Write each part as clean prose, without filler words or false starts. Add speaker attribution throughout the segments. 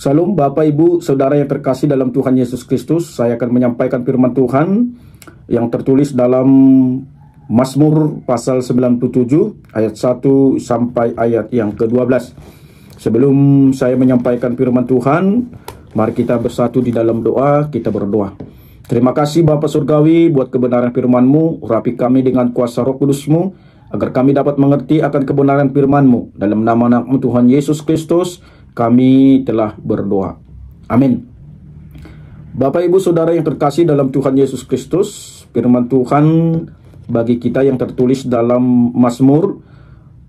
Speaker 1: Salam Bapak Ibu Saudara yang terkasih dalam Tuhan Yesus Kristus. Saya akan menyampaikan firman Tuhan yang tertulis dalam Mazmur pasal 97 ayat 1 sampai ayat yang ke-12. Sebelum saya menyampaikan firman Tuhan, mari kita bersatu di dalam doa. Kita berdoa. Terima kasih Bapa Surgawi buat kebenaran firman-Mu. Urapi kami dengan kuasa Roh Kudus-Mu, agar kami dapat mengerti akan kebenaran firman-Mu. Dalam nama anak-Mu Tuhan Yesus Kristus, kami telah berdoa. Amin. Bapak Ibu Saudara yang terkasih dalam Tuhan Yesus Kristus, firman Tuhan bagi kita yang tertulis dalam Mazmur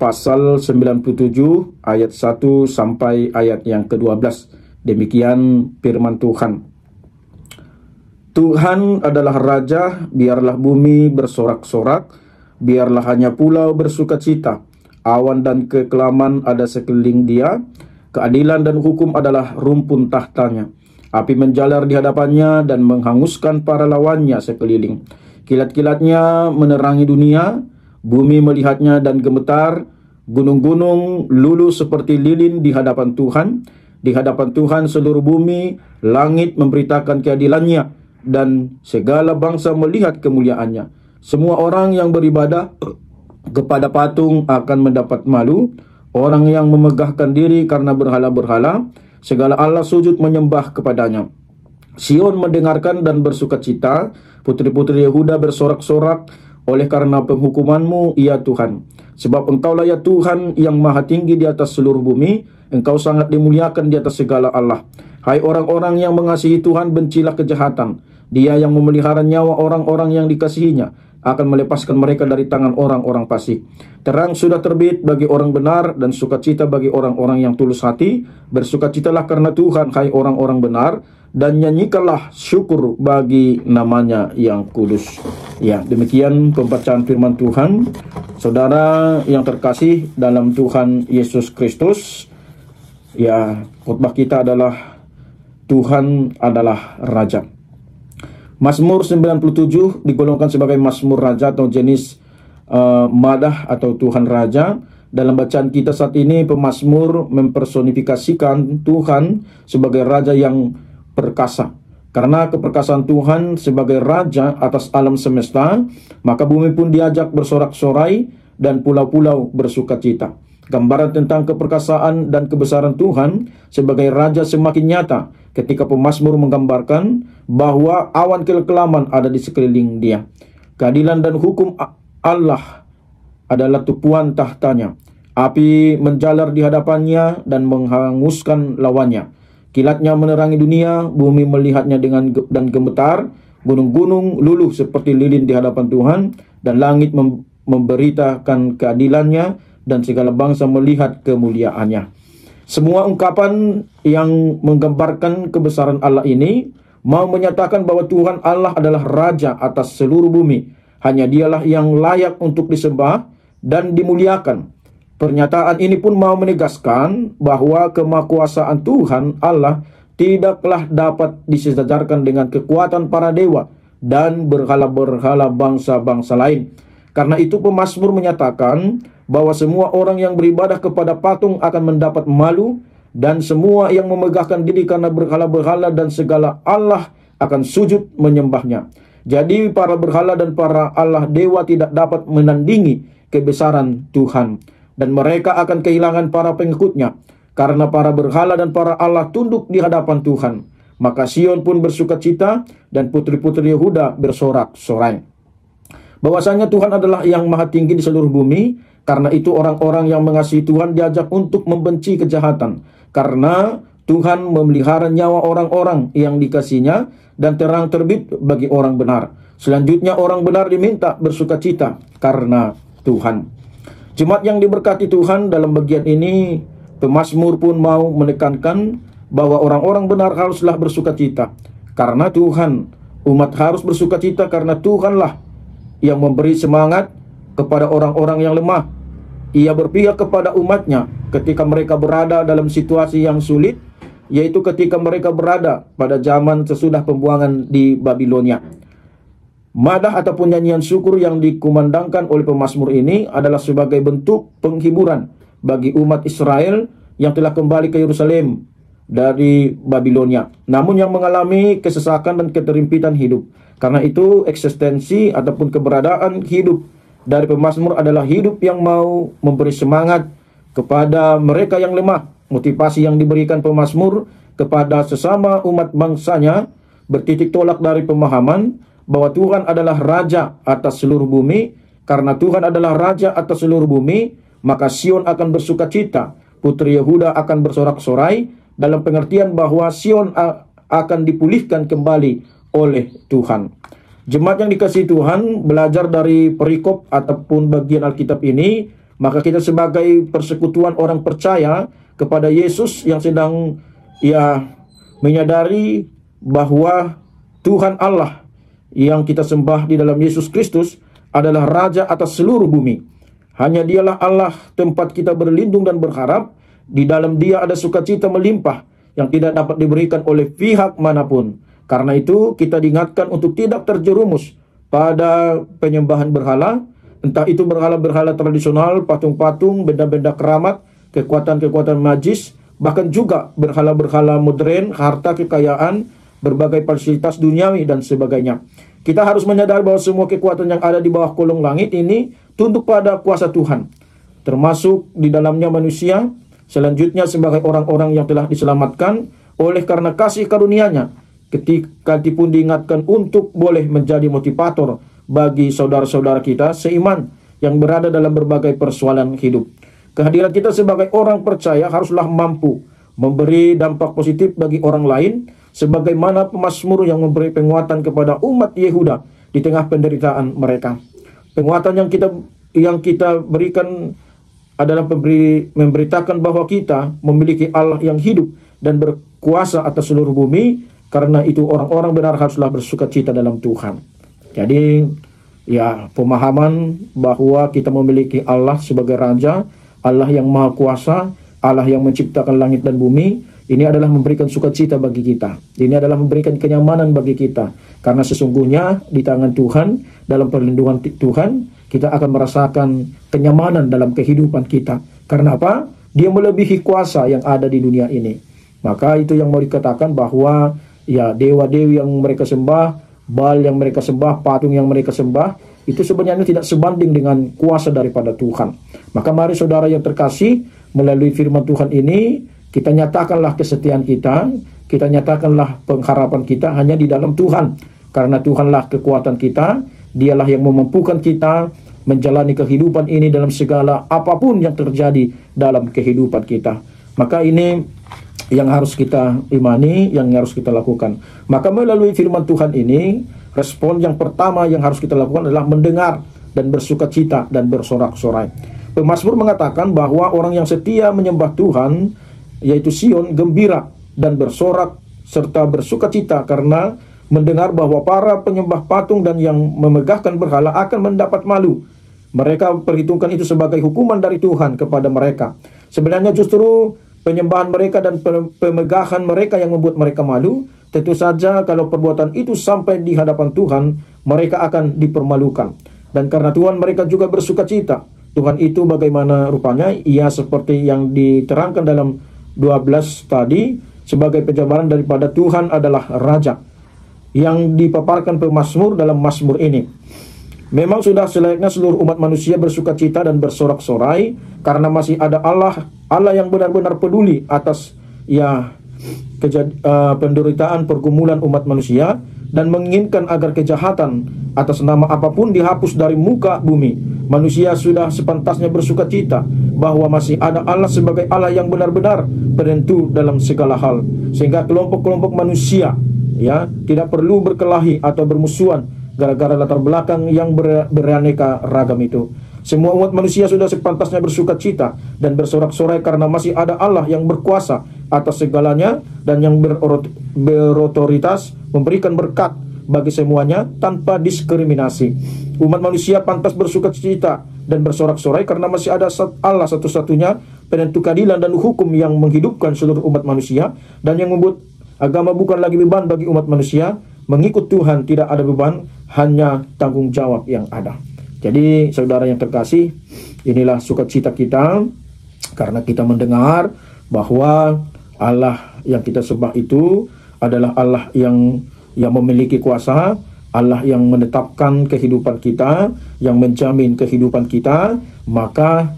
Speaker 1: pasal 97 ayat 1 sampai ayat yang ke-12. Demikian firman Tuhan. Tuhan adalah Raja, biarlah bumi bersorak-sorak, biarlah hanya pulau bersukacita. Awan dan kekelaman ada sekeliling Dia, keadilan dan hukum adalah rumpun tahtanya. Api menjalar di hadapannya dan menghanguskan para lawannya sekeliling. Kilat-kilatnya menerangi dunia, bumi melihatnya dan gemetar. Gunung-gunung luluh seperti lilin di hadapan Tuhan. Di hadapan Tuhan seluruh bumi, langit memberitakan keadilannya, dan segala bangsa melihat kemuliaannya. Semua orang yang beribadah kepada patung akan mendapat malu. Orang yang memegahkan diri karena berhala-berhala, segala Allah sujud menyembah kepadanya. Sion mendengarkan dan bersukacita, putri-putri Yehuda bersorak-sorak oleh karena penghukuman-Mu, ya Tuhan. Sebab Engkaulah ya Tuhan yang maha tinggi di atas seluruh bumi, Engkau sangat dimuliakan di atas segala Allah. Hai orang-orang yang mengasihi Tuhan, bencilah kejahatan. Dia yang memelihara nyawa orang-orang yang dikasihinya akan melepaskan mereka dari tangan orang-orang fasik. Terang sudah terbit bagi orang benar dan sukacita bagi orang-orang yang tulus hati. Bersukacitalah karena Tuhan, hai orang-orang benar, dan nyanyikanlah syukur bagi namanya yang kudus. Ya, demikian pembacaan firman Tuhan. Saudara yang terkasih dalam Tuhan Yesus Kristus, ya, khotbah kita adalah Tuhan adalah Raja. Mazmur 97 digolongkan sebagai Mazmur Raja atau jenis madah atau Tuhan Raja. Dalam bacaan kita saat ini, pemazmur mempersonifikasikan Tuhan sebagai Raja yang perkasa. Karena keperkasaan Tuhan sebagai Raja atas alam semesta, maka bumi pun diajak bersorak-sorai dan pulau-pulau bersukacita. Gambaran tentang keperkasaan dan kebesaran Tuhan sebagai Raja semakin nyata ketika pemazmur menggambarkan bahwa awan kekelaman ada di sekeliling Dia. Keadilan dan hukum Allah adalah tumpuan tahtanya. Api menjalar di hadapannya dan menghanguskan lawannya. Kilatnya menerangi dunia, bumi melihatnya dan gemetar. Gunung-gunung luluh seperti lilin di hadapan Tuhan, dan langit memberitakan keadilannya, dan segala bangsa melihat kemuliaannya. Semua ungkapan yang menggambarkan kebesaran Allah ini mau menyatakan bahwa Tuhan Allah adalah Raja atas seluruh bumi. Hanya Dialah yang layak untuk disembah dan dimuliakan. Pernyataan ini pun mau menegaskan bahwa kemahakuasaan Tuhan Allah tidaklah dapat disejajarkan dengan kekuatan para dewa dan berhala-berhala bangsa-bangsa lain. Karena itu pemazmur menyatakan bahwa semua orang yang beribadah kepada patung akan mendapat malu, dan semua yang memegahkan diri karena berhala-berhala dan segala Allah akan sujud menyembahnya. Jadi para berhala dan para Allah dewa tidak dapat menandingi kebesaran Tuhan, dan mereka akan kehilangan para pengikutnya, karena para berhala dan para Allah tunduk di hadapan Tuhan. Maka Sion pun bersukacita dan putri-putri Yehuda bersorak-sorai. Bahwasanya Tuhan adalah yang maha tinggi di seluruh bumi. Karena itu orang-orang yang mengasihi Tuhan diajak untuk membenci kejahatan. Karena Tuhan memelihara nyawa orang-orang yang dikasihinya, dan terang terbit bagi orang benar. Selanjutnya orang benar diminta bersukacita karena Tuhan. Jemaat yang diberkati Tuhan, dalam bagian ini pemazmur pun mau menekankan bahwa orang-orang benar haruslah bersukacita karena Tuhan. Umat harus bersukacita karena Tuhanlah yang memberi semangat kepada orang-orang yang lemah. Ia berpihak kepada umatnya ketika mereka berada dalam situasi yang sulit, yaitu ketika mereka berada pada zaman sesudah pembuangan di Babilonia. Madah ataupun nyanyian syukur yang dikumandangkan oleh pemazmur ini adalah sebagai bentuk penghiburan bagi umat Israel yang telah kembali ke Yerusalem dari Babilonia, namun yang mengalami kesesakan dan keterhimpitan hidup. Karena itu eksistensi ataupun keberadaan hidup dari pemazmur adalah hidup yang mau memberi semangat kepada mereka yang lemah. Motivasi yang diberikan pemazmur kepada sesama umat bangsanya bertitik tolak dari pemahaman bahwa Tuhan adalah Raja atas seluruh bumi. Karena Tuhan adalah Raja atas seluruh bumi, maka Sion akan bersuka cita, putri Yehuda akan bersorak-sorai, dalam pengertian bahwa Sion akan dipulihkan kembali oleh Tuhan. Jemaat yang dikasihi Tuhan, belajar dari perikop ataupun bagian Alkitab ini, maka kita sebagai persekutuan orang percaya kepada Yesus yang sedang menyadari bahwa Tuhan Allah yang kita sembah di dalam Yesus Kristus adalah Raja atas seluruh bumi. Hanya Dialah Allah tempat kita berlindung dan berharap. Di dalam Dia ada sukacita melimpah yang tidak dapat diberikan oleh pihak manapun. Karena itu kita diingatkan untuk tidak terjerumus pada penyembahan berhala, entah itu berhala-berhala tradisional, patung-patung, benda-benda keramat, kekuatan-kekuatan magis, bahkan juga berhala-berhala modern, harta kekayaan, berbagai fasilitas duniawi dan sebagainya. Kita harus menyadari bahwa semua kekuatan yang ada di bawah kolong langit ini tunduk pada kuasa Tuhan, termasuk di dalamnya manusia, selanjutnya sebagai orang-orang yang telah diselamatkan oleh karena kasih karunia-Nya. Ketika pun diingatkan untuk boleh menjadi motivator bagi saudara-saudara kita seiman yang berada dalam berbagai persoalan hidup. Kehadiran kita sebagai orang percaya haruslah mampu memberi dampak positif bagi orang lain, sebagaimana pemazmur yang memberi penguatan kepada umat Yehuda di tengah penderitaan mereka. Penguatan yang kita berikan adalah memberitakan bahwa kita memiliki Allah yang hidup dan berkuasa atas seluruh bumi. Karena itu orang-orang benar haruslah bersuka cita dalam Tuhan. Jadi pemahaman bahwa kita memiliki Allah sebagai Raja, Allah yang Maha Kuasa, Allah yang menciptakan langit dan bumi, ini adalah memberikan sukacita bagi kita. Ini adalah memberikan kenyamanan bagi kita. Karena sesungguhnya di tangan Tuhan, dalam perlindungan Tuhan, kita akan merasakan kenyamanan dalam kehidupan kita. Karena apa? Dia melebihi kuasa yang ada di dunia ini. Maka itu yang mau dikatakan bahwa dewa-dewi yang mereka sembah, Baal yang mereka sembah, patung yang mereka sembah, itu sebenarnya tidak sebanding dengan kuasa daripada Tuhan. Maka mari saudara yang terkasih, melalui firman Tuhan ini, kita nyatakanlah kesetiaan kita nyatakanlah pengharapan kita hanya di dalam Tuhan. Karena Tuhanlah kekuatan kita, Dialah yang memampukan kita menjalani kehidupan ini dalam segala apapun yang terjadi dalam kehidupan kita. Maka ini yang harus kita imani, yang harus kita lakukan. Maka melalui firman Tuhan ini, respon yang pertama yang harus kita lakukan adalah mendengar dan bersuka cita dan bersorak-sorai. Pemazmur mengatakan bahwa orang yang setia menyembah Tuhan, yaitu Sion, gembira dan bersorak serta bersuka cita karena mendengar bahwa para penyembah patung dan yang memegahkan berhala akan mendapat malu. Mereka perhitungkan itu sebagai hukuman dari Tuhan kepada mereka. Sebenarnya justru penyembahan mereka dan pemegahan mereka yang membuat mereka malu. Tentu saja kalau perbuatan itu sampai di hadapan Tuhan, mereka akan dipermalukan. Dan karena Tuhan mereka juga bersuka cita. Tuhan itu bagaimana rupanya? Ia seperti yang diterangkan dalam 12 tadi, sebagai penjabaran daripada Tuhan adalah Raja, yang dipaparkan pemazmur dalam mazmur ini. Memang sudah selayaknya seluruh umat manusia bersuka cita dan bersorak-sorai karena masih ada Allah yang benar-benar peduli atas penderitaan pergumulan umat manusia dan menginginkan agar kejahatan atas nama apapun dihapus dari muka bumi. Manusia sudah sepantasnya bersuka cita bahwa masih ada Allah sebagai Allah yang benar-benar penentu dalam segala hal, sehingga kelompok-kelompok manusia tidak perlu berkelahi atau bermusuhan gara-gara latar belakang yang beraneka ragam itu. Semua umat manusia sudah sepantasnya bersuka cita dan bersorak-sorai karena masih ada Allah yang berkuasa atas segalanya dan yang berotoritas memberikan berkat bagi semuanya tanpa diskriminasi. Umat manusia pantas bersuka cita dan bersorak-sorai karena masih ada Allah satu-satunya penentu keadilan dan hukum yang menghidupkan seluruh umat manusia dan yang membuat agama bukan lagi beban bagi umat manusia. Mengikut Tuhan tidak ada beban, hanya tanggung jawab yang ada. Jadi saudara yang terkasih, inilah sukacita kita karena kita mendengar bahwa Allah yang kita sembah itu adalah Allah yang memiliki kuasa, Allah yang menetapkan kehidupan kita, yang menjamin kehidupan kita, maka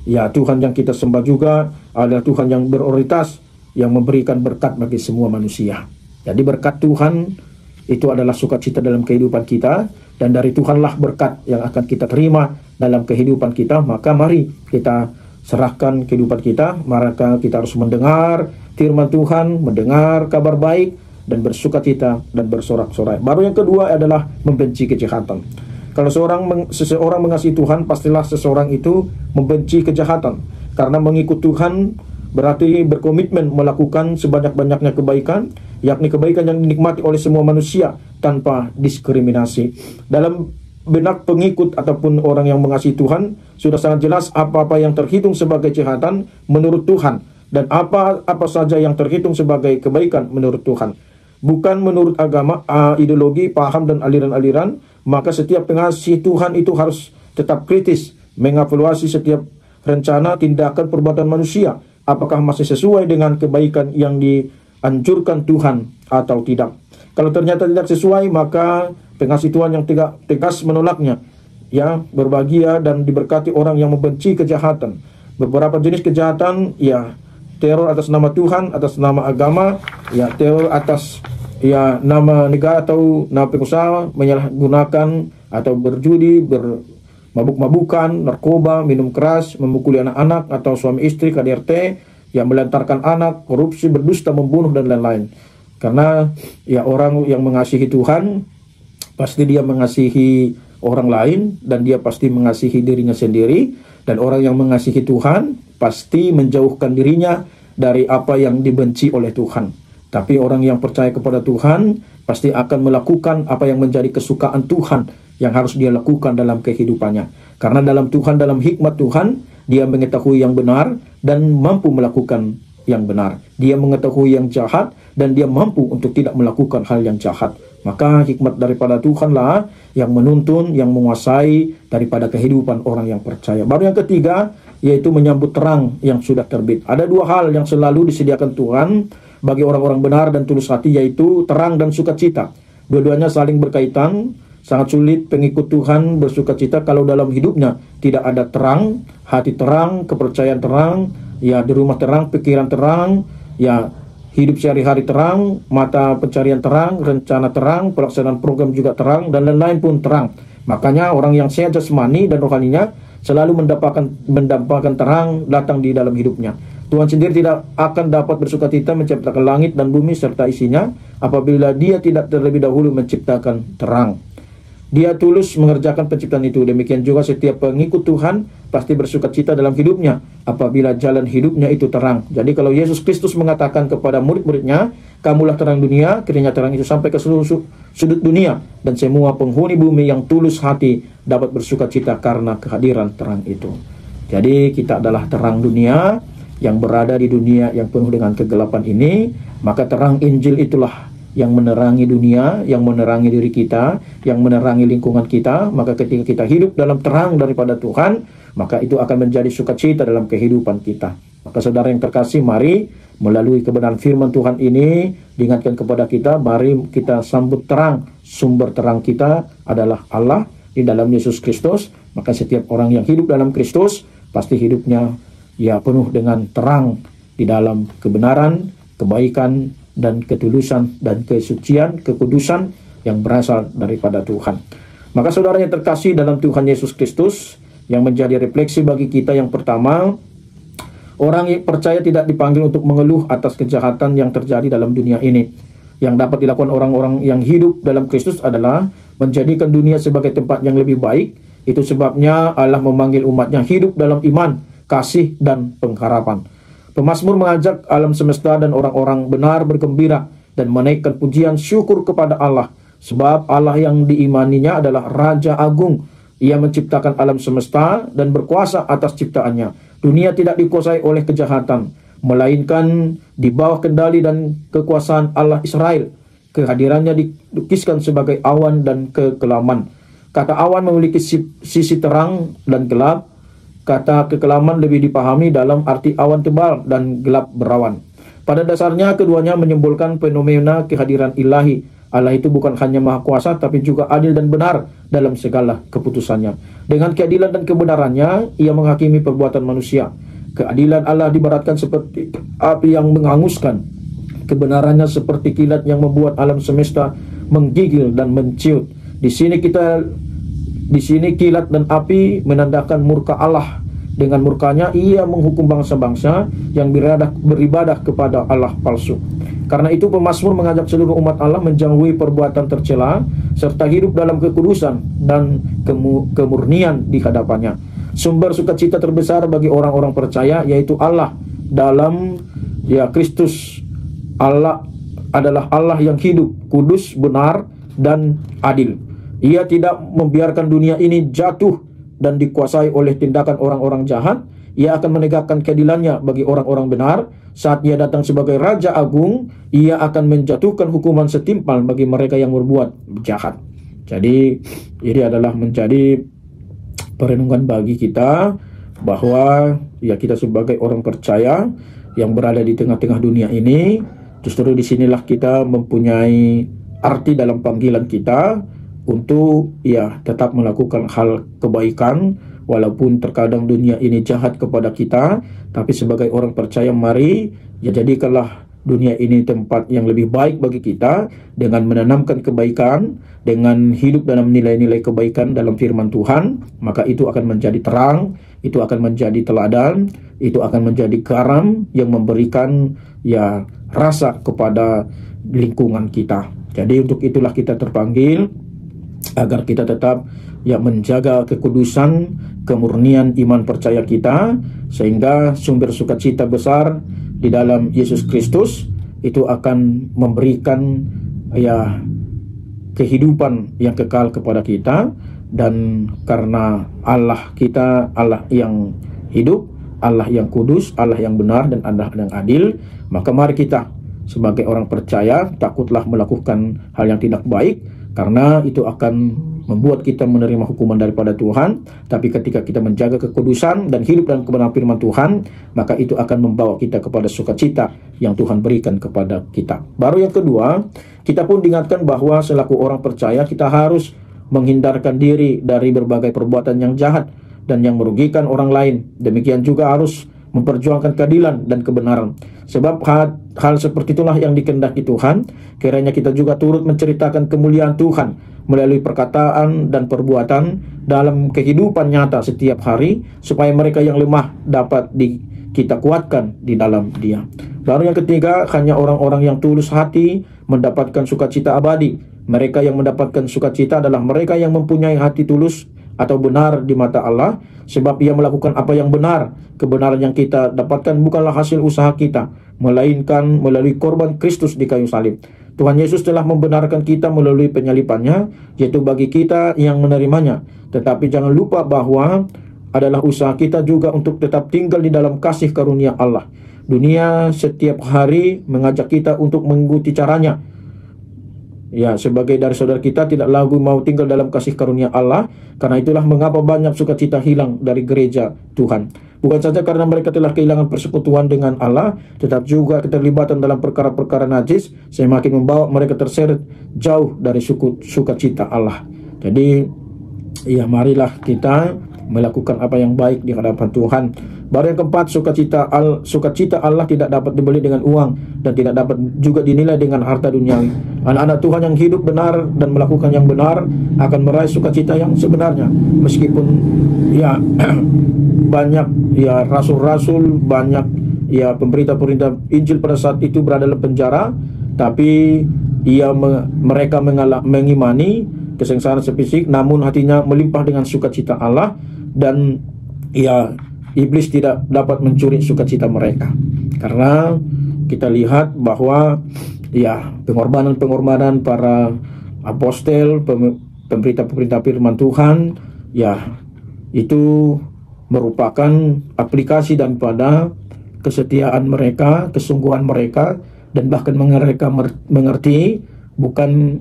Speaker 1: ya Tuhan yang kita sembah juga adalah Tuhan yang beroritas, yang memberikan berkat bagi semua manusia. Jadi berkat Tuhan itu adalah sukacita dalam kehidupan kita, dan dari Tuhanlah berkat yang akan kita terima dalam kehidupan kita. Maka mari kita serahkan kehidupan kita, maka kita harus mendengar firman Tuhan, mendengar kabar baik, dan bersukacita dan bersorak-sorai. Baru yang kedua adalah membenci kejahatan. Kalau seseorang mengasihi Tuhan, pastilah seseorang itu membenci kejahatan. Karena mengikut Tuhan berarti berkomitmen melakukan sebanyak-banyaknya kebaikan, yakni kebaikan yang dinikmati oleh semua manusia tanpa diskriminasi. Dalam benak pengikut ataupun orang yang mengasihi Tuhan, sudah sangat jelas apa-apa yang terhitung sebagai kejahatan menurut Tuhan, dan apa saja yang terhitung sebagai kebaikan menurut Tuhan. Bukan menurut agama, ideologi, paham, dan aliran-aliran. Maka setiap pengasih Tuhan itu harus tetap kritis, mengevaluasi setiap rencana, tindakan, perbuatan manusia, apakah masih sesuai dengan kebaikan yang dianjurkan Tuhan atau tidak. Kalau ternyata tidak sesuai, maka pengasih Tuhan yang tegas menolaknya. Ya, berbahagia dan diberkati orang yang membenci kejahatan. Beberapa jenis kejahatan, ya, teror atas nama Tuhan, atas nama agama, ya, teror atas nama negara atau nama pengusaha, menyalahgunakan atau berjudi, mabuk-mabukan, narkoba, minum keras, memukuli anak-anak atau suami istri, KDRT, yang melantarkan anak, korupsi, berdusta, membunuh, dan lain-lain. Karena ya orang yang mengasihi Tuhan, pasti dia mengasihi orang lain, dan dia pasti mengasihi dirinya sendiri. Dan orang yang mengasihi Tuhan pasti menjauhkan dirinya dari apa yang dibenci oleh Tuhan. Tapi orang yang percaya kepada Tuhan pasti akan melakukan apa yang menjadi kesukaan Tuhan yang harus dia lakukan dalam kehidupannya. Karena dalam Tuhan, dalam hikmat Tuhan, dia mengetahui yang benar dan mampu melakukan yang benar. Dia mengetahui yang jahat dan dia mampu untuk tidak melakukan hal yang jahat. Maka hikmat daripada Tuhanlah yang menuntun, yang menguasai daripada kehidupan orang yang percaya. Baru yang ketiga, yaitu menyambut terang yang sudah terbit. Ada dua hal yang selalu disediakan Tuhan bagi orang-orang benar dan tulus hati, yaitu terang dan sukacita. Dua-duanya saling berkaitan. Sangat sulit pengikut Tuhan bersukacita kalau dalam hidupnya tidak ada terang, hati terang, kepercayaan terang, ya di rumah terang, pikiran terang, ya hidup sehari-hari terang, mata pencarian terang, rencana terang, pelaksanaan program juga terang, dan lain-lain pun terang. Makanya orang yang sehat jasmani dan rohaninya selalu mendapatkan terang datang di dalam hidupnya. Tuhan sendiri tidak akan dapat bersukacita menciptakan langit dan bumi serta isinya apabila dia tidak terlebih dahulu menciptakan terang. Dia tulus mengerjakan penciptaan itu. Demikian juga setiap pengikut Tuhan pasti bersukacita dalam hidupnya apabila jalan hidupnya itu terang. Jadi kalau Yesus Kristus mengatakan kepada murid-muridnya, kamulah terang dunia, kiranya terang itu sampai ke seluruh sudut dunia, dan semua penghuni bumi yang tulus hati dapat bersukacita karena kehadiran terang itu. Jadi kita adalah terang dunia yang berada di dunia yang penuh dengan kegelapan ini. Maka terang Injil itulah yang menerangi dunia, yang menerangi diri kita, yang menerangi lingkungan kita. Maka ketika kita hidup dalam terang daripada Tuhan, maka itu akan menjadi sukacita dalam kehidupan kita. Maka saudara yang terkasih, mari melalui kebenaran firman Tuhan ini diingatkan kepada kita, mari kita sambut terang. Sumber terang kita adalah Allah di dalam Yesus Kristus. Maka setiap orang yang hidup dalam Kristus pasti hidupnya ya penuh dengan terang di dalam kebenaran, kebaikan, dan ketulusan, dan kesucian, kekudusan yang berasal daripada Tuhan. Maka saudara yang terkasih dalam Tuhan Yesus Kristus, yang menjadi refleksi bagi kita yang pertama, orang yang percaya tidak dipanggil untuk mengeluh atas kejahatan yang terjadi dalam dunia ini. Yang dapat dilakukan orang-orang yang hidup dalam Kristus adalah menjadikan dunia sebagai tempat yang lebih baik. Itu sebabnya Allah memanggil umatnya hidup dalam iman, kasih, dan pengharapan. Pemazmur mengajak alam semesta dan orang-orang benar bergembira dan menaikkan pujian syukur kepada Allah. Sebab Allah yang diimaninya adalah Raja Agung. Ia menciptakan alam semesta dan berkuasa atas ciptaannya. Dunia tidak dikuasai oleh kejahatan, melainkan di bawah kendali dan kekuasaan Allah Israel. Kehadirannya dilukiskan sebagai awan dan kekelaman. Kata awan memiliki sisi terang dan gelap. Kata kekelaman lebih dipahami dalam arti awan tebal dan gelap berawan. Pada dasarnya keduanya menyimbolkan fenomena kehadiran ilahi. Allah itu bukan hanya maha kuasa tapi juga adil dan benar dalam segala keputusannya. Dengan keadilan dan kebenarannya, ia menghakimi perbuatan manusia. Keadilan Allah dibaratkan seperti api yang menghanguskan. Kebenarannya seperti kilat yang membuat alam semesta menggigil dan menciut. Di sini kilat dan api menandakan murka Allah. Dengan murkanya ia menghukum bangsa-bangsa yang beribadah kepada Allah palsu. Karena itu pemazmur mengajak seluruh umat Allah menjauhi perbuatan tercela serta hidup dalam kekudusan dan kemurnian di hadapannya. Sumber sukacita terbesar bagi orang-orang percaya yaitu Allah dalam Kristus. Allah adalah Allah yang hidup, kudus, benar, dan adil. Ia tidak membiarkan dunia ini jatuh dan dikuasai oleh tindakan orang-orang jahat. Ia akan menegakkan keadilannya bagi orang-orang benar. Saat ia datang sebagai Raja Agung, ia akan menjatuhkan hukuman setimpal bagi mereka yang berbuat jahat. Jadi ini adalah menjadi perenungan bagi kita bahwa kita sebagai orang percaya yang berada di tengah-tengah dunia ini, justru disinilah kita mempunyai arti dalam panggilan kita untuk tetap melakukan hal kebaikan walaupun terkadang dunia ini jahat kepada kita. Tapi sebagai orang percaya, mari jadikanlah dunia ini tempat yang lebih baik bagi kita dengan menanamkan kebaikan, dengan hidup dalam nilai-nilai kebaikan dalam firman Tuhan. Maka itu akan menjadi terang, itu akan menjadi teladan, itu akan menjadi garam yang memberikan rasa kepada lingkungan kita. Jadi untuk itulah kita terpanggil agar kita tetap menjaga kekudusan, kemurnian iman percaya kita, sehingga sumber sukacita besar di dalam Yesus Kristus itu akan memberikan kehidupan yang kekal kepada kita. Dan karena Allah kita, Allah yang hidup, Allah yang kudus, Allah yang benar, dan Allah yang adil, maka mari kita sebagai orang percaya takutlah melakukan hal yang tidak baik, karena itu akan membuat kita menerima hukuman daripada Tuhan. Tapi ketika kita menjaga kekudusan dan hidup dalam kebenaran firman Tuhan, maka itu akan membawa kita kepada sukacita yang Tuhan berikan kepada kita. Baru yang kedua, kita pun diingatkan bahwa selaku orang percaya kita harus menghindarkan diri dari berbagai perbuatan yang jahat dan yang merugikan orang lain. Demikian juga harus memperjuangkan keadilan dan kebenaran. Sebab hal seperti itulah yang dikehendaki Tuhan. Kiranya kita juga turut menceritakan kemuliaan Tuhan melalui perkataan dan perbuatan dalam kehidupan nyata setiap hari, supaya mereka yang lemah dapat kita kuatkan di dalam Dia. Lalu yang ketiga, hanya orang-orang yang tulus hati mendapatkan sukacita abadi. Mereka yang mendapatkan sukacita adalah mereka yang mempunyai hati tulus atau benar di mata Allah, sebab ia melakukan apa yang benar. Kebenaran yang kita dapatkan bukanlah hasil usaha kita, melainkan melalui korban Kristus di kayu salib. Tuhan Yesus telah membenarkan kita melalui penyalipannya, yaitu bagi kita yang menerimanya. Tetapi jangan lupa bahwa adalah usaha kita juga untuk tetap tinggal di dalam kasih karunia Allah. Dunia setiap hari mengajak kita untuk mengikuti caranya. Sebagai dari saudara kita tidak lagi mau tinggal dalam kasih karunia Allah. Karena itulah mengapa banyak sukacita hilang dari gereja Tuhan. Bukan saja karena mereka telah kehilangan persekutuan dengan Allah, tetap juga keterlibatan dalam perkara-perkara najis semakin membawa mereka terseret jauh dari sukacita Allah. Jadi marilah kita melakukan apa yang baik di hadapan Tuhan. Baru yang keempat, sukacita Allah tidak dapat dibeli dengan uang dan tidak dapat juga dinilai dengan harta duniawi. Anak-anak Tuhan yang hidup benar dan melakukan yang benar akan meraih sukacita yang sebenarnya. Meskipun banyak rasul-rasul, banyak pemberita-pemberita Injil pada saat itu berada dalam penjara, tapi mereka mengimani kesengsaraan fisik, namun hatinya melimpah dengan sukacita Allah, dan iblis tidak dapat mencuri sukacita mereka. Karena kita lihat bahwa pengorbanan para apostel, pemberita-pemberita firman Tuhan, itu merupakan aplikasi daripada kesetiaan mereka, kesungguhan mereka, dan bahkan mereka mengerti bukan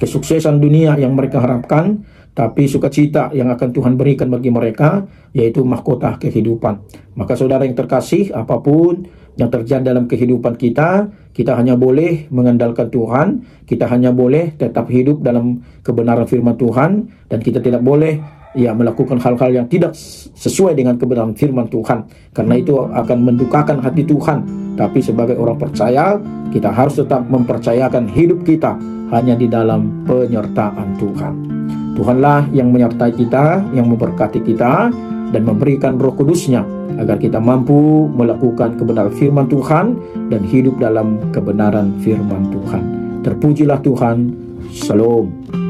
Speaker 1: kesuksesan dunia yang mereka harapkan, tapi sukacita yang akan Tuhan berikan bagi mereka, yaitu mahkota kehidupan. Maka saudara yang terkasih, apapun yang terjadi dalam kehidupan kita, kita hanya boleh mengandalkan Tuhan, kita hanya boleh tetap hidup dalam kebenaran firman Tuhan, dan kita tidak boleh melakukan hal-hal yang tidak sesuai dengan kebenaran firman Tuhan, karena itu akan mendukakan hati Tuhan. Tapi sebagai orang percaya, kita harus tetap mempercayakan hidup kita hanya di dalam penyertaan Tuhan. Tuhanlah yang menyertai kita, yang memberkati kita, dan memberikan Roh Kudus-Nya agar kita mampu melakukan kebenaran firman Tuhan dan hidup dalam kebenaran firman Tuhan. Terpujilah Tuhan. Shalom.